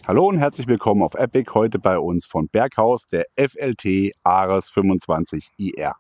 Hallo und herzlich willkommen auf Epic, heute bei uns von Berghaus, der FLT Ares 25 IR.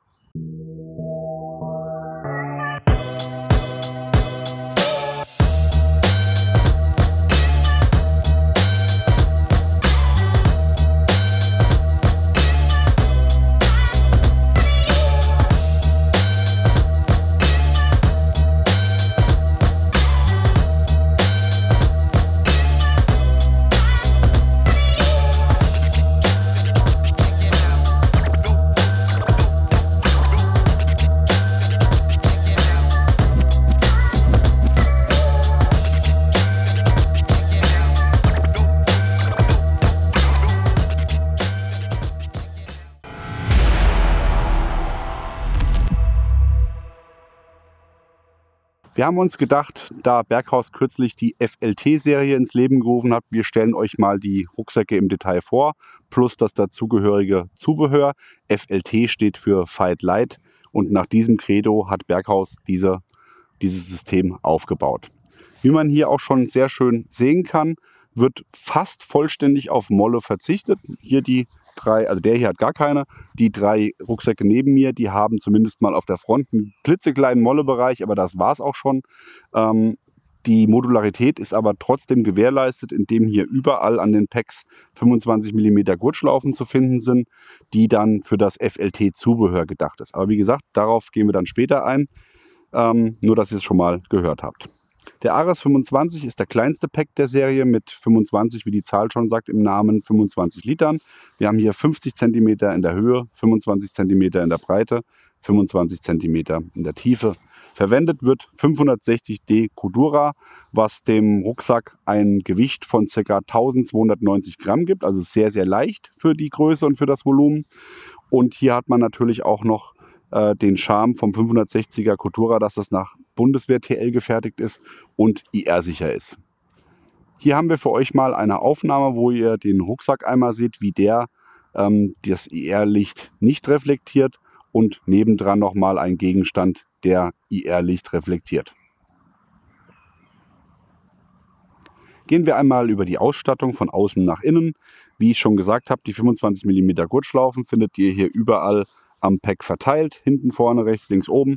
Wir haben uns gedacht, da Berghaus kürzlich die FLT-Serie ins Leben gerufen hat, wir stellen euch mal die Rucksäcke im Detail vor, plus das dazugehörige Zubehör. FLT steht für Fight Light und nach diesem Credo hat Berghaus dieses System aufgebaut. Wie man hier auch schon sehr schön sehen kann, wird fast vollständig auf Molle verzichtet. Hier die drei, also der hier hat gar keine. Die drei Rucksäcke neben mir, die haben zumindest mal auf der Front einen klitzekleinen Mollebereich, aber das war es auch schon. Die Modularität ist aber trotzdem gewährleistet, indem hier überall an den Packs 25 mm Gurtschlaufen zu finden sind, die dann für das FLT-Zubehör gedacht ist. Aber wie gesagt, darauf gehen wir dann später ein, nur dass ihr es schon mal gehört habt. Der Ares 25 ist der kleinste Pack der Serie mit 25, wie die Zahl schon sagt, im Namen 25 Litern. Wir haben hier 50 cm in der Höhe, 25 cm in der Breite, 25 cm in der Tiefe. Verwendet wird 560D Cordura, was dem Rucksack ein Gewicht von ca. 1290 Gramm gibt, also sehr, sehr leicht für die Größe und für das Volumen. Und hier hat man natürlich auch noch den Charme vom 560er Cordura, dass das nach Bundeswehr TL gefertigt ist und IR-sicher ist. Hier haben wir für euch mal eine Aufnahme, wo ihr den Rucksack einmal seht, wie der das IR-Licht nicht reflektiert und nebendran nochmal ein Gegenstand, der IR-Licht reflektiert. Gehen wir einmal über die Ausstattung von außen nach innen. Wie ich schon gesagt habe, die 25 mm Gurtschlaufen findet ihr hier überall am Pack verteilt, hinten, vorne, rechts, links, oben.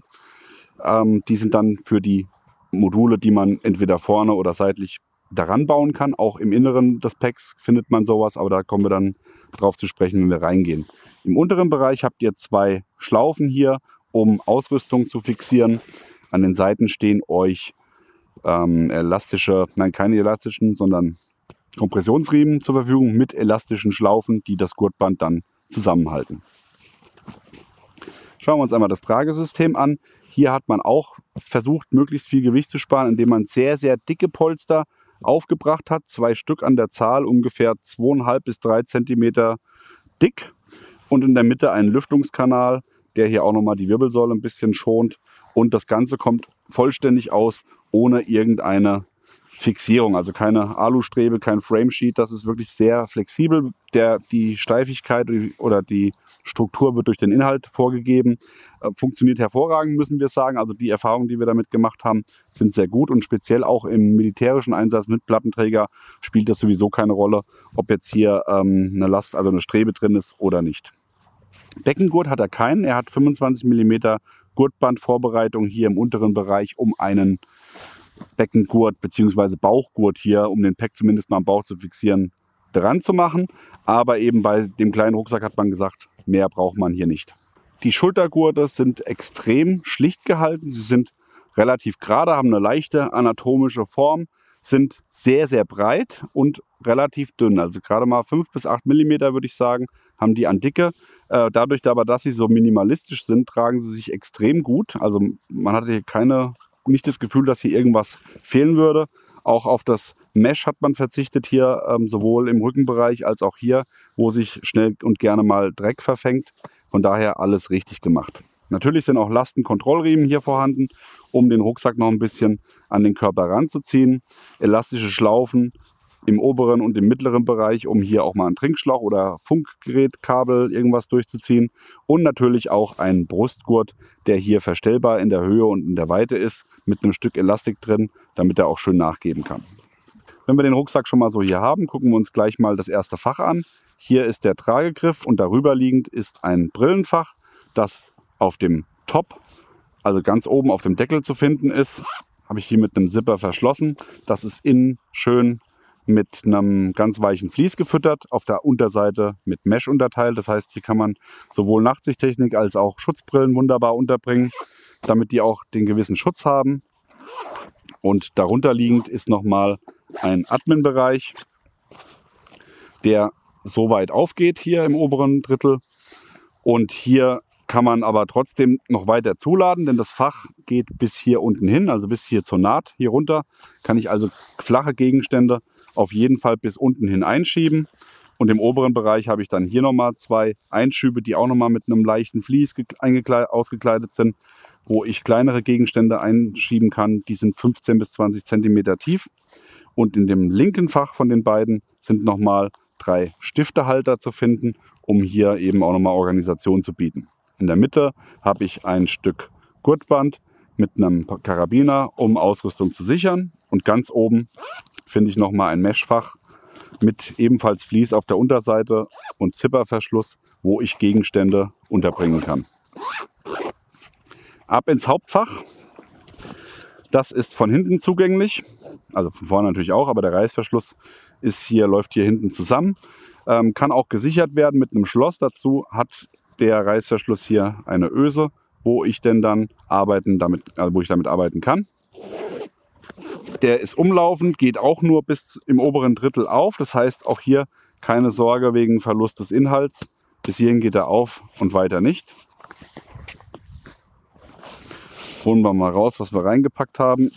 Die sind dann für die Module, die man entweder vorne oder seitlich daran bauen kann. Auch im Inneren des Packs findet man sowas, aber da kommen wir dann drauf zu sprechen, wenn wir reingehen. Im unteren Bereich habt ihr zwei Schlaufen hier, um Ausrüstung zu fixieren. An den Seiten stehen euch keine elastischen, sondern Kompressionsriemen zur Verfügung mit elastischen Schlaufen, die das Gurtband dann zusammenhalten. Schauen wir uns einmal das Tragesystem an. Hier hat man auch versucht, möglichst viel Gewicht zu sparen, indem man sehr, sehr dicke Polster aufgebracht hat. 2 Stück an der Zahl, ungefähr 2,5 bis 3 cm dick. Und in der Mitte einen Lüftungskanal, der hier auch nochmal die Wirbelsäule ein bisschen schont. Und das Ganze kommt vollständig aus, ohne irgendeine Fixierung, also keine Alustrebe, kein Framesheet. Das ist wirklich sehr flexibel. Die Steifigkeit oder die Struktur wird durch den Inhalt vorgegeben. Funktioniert hervorragend, müssen wir sagen. Also die Erfahrungen, die wir damit gemacht haben, sind sehr gut. Und speziell auch im militärischen Einsatz mit Plattenträger spielt das sowieso keine Rolle, ob jetzt hier eine Strebe drin ist oder nicht. Beckengurt hat er keinen. Er hat 25 mm Gurtbandvorbereitung hier im unteren Bereich, um einen Beckengurt bzw. Bauchgurt hier, um den Pack zumindest mal am Bauch zu fixieren, dran zu machen. Aber eben bei dem kleinen Rucksack hat man gesagt, mehr braucht man hier nicht. Die Schultergurte sind extrem schlicht gehalten. Sie sind relativ gerade, haben eine leichte anatomische Form, sind sehr, sehr breit und relativ dünn. Also gerade mal 5 bis 8 mm würde ich sagen, haben die an Dicke. Dadurch aber, dass sie so minimalistisch sind, tragen sie sich extrem gut. Also man hat hier nicht das Gefühl, dass hier irgendwas fehlen würde. Auch auf das Mesh hat man verzichtet hier, sowohl im Rückenbereich als auch hier, wo sich schnell und gerne mal Dreck verfängt. Von daher alles richtig gemacht. Natürlich sind auch Lastenkontrollriemen hier vorhanden, um den Rucksack noch ein bisschen an den Körper ranzuziehen. Elastische Schlaufen im oberen und im mittleren Bereich, um hier auch mal einen Trinkschlauch oder Funkgerätkabel irgendwas durchzuziehen. Und natürlich auch ein Brustgurt, der hier verstellbar in der Höhe und in der Weite ist, mit einem Stück Elastik drin, damit er auch schön nachgeben kann. Wenn wir den Rucksack schon mal so hier haben, gucken wir uns gleich mal das erste Fach an. Hier ist der Tragegriff und darüber liegend ist ein Brillenfach, das auf dem Top, also ganz oben auf dem Deckel zu finden ist. Habe ich hier mit einem Zipper verschlossen. Das ist innen schön mit einem ganz weichen Vlies gefüttert, auf der Unterseite mit Mesh unterteilt. Das heißt, hier kann man sowohl Nachtsichttechnik als auch Schutzbrillen wunderbar unterbringen, damit die auch den gewissen Schutz haben. Und darunter liegend ist nochmal ein Admin-Bereich, der so weit aufgeht hier im oberen Drittel. Und hier kann man aber trotzdem noch weiter zuladen, denn das Fach geht bis hier unten hin, also bis hier zur Naht hier runter. Kann ich also flache Gegenstände auf jeden Fall bis unten hin einschieben. Und im oberen Bereich habe ich dann hier nochmal 2 Einschübe, die auch nochmal mit einem leichten Vlies ausgekleidet sind, wo ich kleinere Gegenstände einschieben kann. Die sind 15 bis 20 cm tief. Und in dem linken Fach von den beiden sind nochmal 3 Stiftehalter zu finden, um hier eben auch nochmal Organisation zu bieten. In der Mitte habe ich ein Stück Gurtband mit einem Karabiner, um Ausrüstung zu sichern. Und ganz oben finde ich nochmal ein Meshfach mit ebenfalls Vlies auf der Unterseite und Zipperverschluss, wo ich Gegenstände unterbringen kann. Ab ins Hauptfach. Das ist von hinten zugänglich, also von vorne natürlich auch, aber der Reißverschluss läuft hier hinten zusammen. Kann auch gesichert werden mit einem Schloss. Dazu hat der Reißverschluss hier eine Öse, wo ich denn dann damit arbeiten kann. Der ist umlaufend, geht auch nur bis im oberen Drittel auf. Das heißt, auch hier keine Sorge wegen Verlust des Inhalts. Bis hierhin geht er auf und weiter nicht. Holen wir mal raus, was wir reingepackt haben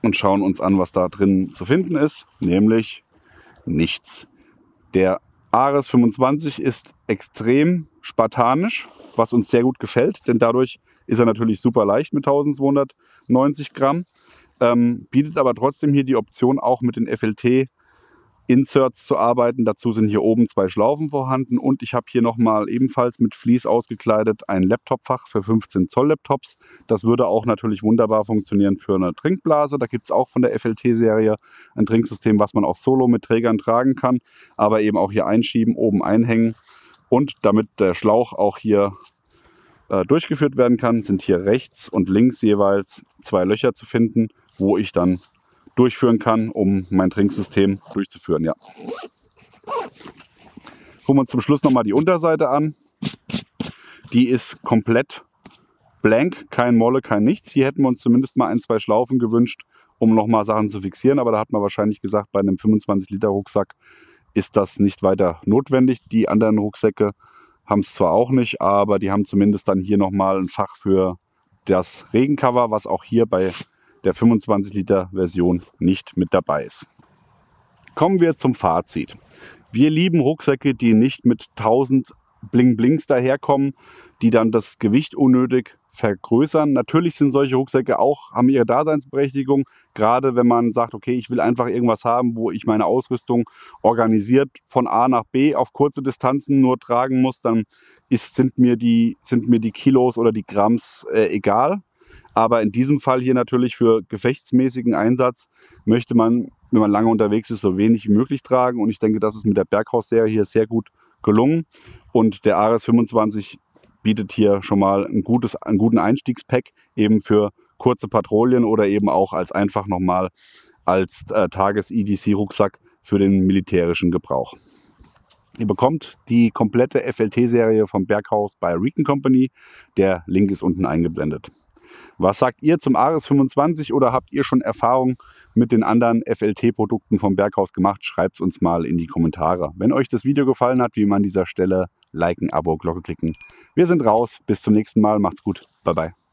und schauen uns an, was da drin zu finden ist, nämlich nichts. Der Ares 25 ist extrem spartanisch, was uns sehr gut gefällt, denn dadurch ist er natürlich super leicht mit 1290 Gramm. Bietet aber trotzdem hier die Option, auch mit den FLT-Inserts zu arbeiten. Dazu sind hier oben 2 Schlaufen vorhanden und ich habe hier nochmal ebenfalls mit Vlies ausgekleidet ein Laptopfach für 15 Zoll Laptops. Das würde auch natürlich wunderbar funktionieren für eine Trinkblase. Da gibt es auch von der FLT-Serie ein Trinksystem, was man auch solo mit Trägern tragen kann, aber eben auch hier einschieben, oben einhängen. Und damit der Schlauch auch hier durchgeführt werden kann, sind hier rechts und links jeweils 2 Löcher zu finden, wo ich dann durchführen kann, um mein Trinksystem durchzuführen. Ja. Gucken wir uns zum Schluss nochmal die Unterseite an. Die ist komplett blank, kein Molle, kein nichts. Hier hätten wir uns zumindest mal 1, 2 Schlaufen gewünscht, um nochmal Sachen zu fixieren. Aber da hat man wahrscheinlich gesagt, bei einem 25 Liter Rucksack ist das nicht weiter notwendig. Die anderen Rucksäcke haben es zwar auch nicht, aber die haben zumindest dann hier nochmal ein Fach für das Regencover, was auch hier bei der 25 Liter Version nicht mit dabei ist. Kommen wir zum Fazit. Wir lieben Rucksäcke, die nicht mit 1000 Bling-Blings daherkommen, die dann das Gewicht unnötig vergrößern. Natürlich sind solche Rucksäcke haben ihre Daseinsberechtigung, gerade wenn man sagt, okay, ich will einfach irgendwas haben, wo ich meine Ausrüstung organisiert von A nach B auf kurze Distanzen nur tragen muss, dann sind mir die Kilos oder die Gramms egal. Aber in diesem Fall hier natürlich für gefechtsmäßigen Einsatz möchte man, wenn man lange unterwegs ist, so wenig wie möglich tragen. Und ich denke, das ist mit der Berghaus-Serie hier sehr gut gelungen. Und der Ares 25 bietet hier schon mal einen guten Einstiegspack eben für kurze Patrouillen oder eben auch einfach nochmal als Tages-EDC-Rucksack für den militärischen Gebrauch. Ihr bekommt die komplette FLT-Serie vom Berghaus bei Recon Company. Der Link ist unten eingeblendet. Was sagt ihr zum Ares 25 oder habt ihr schon Erfahrung mit den anderen FLT-Produkten vom Berghaus gemacht? Schreibt es uns mal in die Kommentare. Wenn euch das Video gefallen hat, wie immer an dieser Stelle liken, Abo, Glocke klicken. Wir sind raus. Bis zum nächsten Mal. Macht's gut. Bye bye.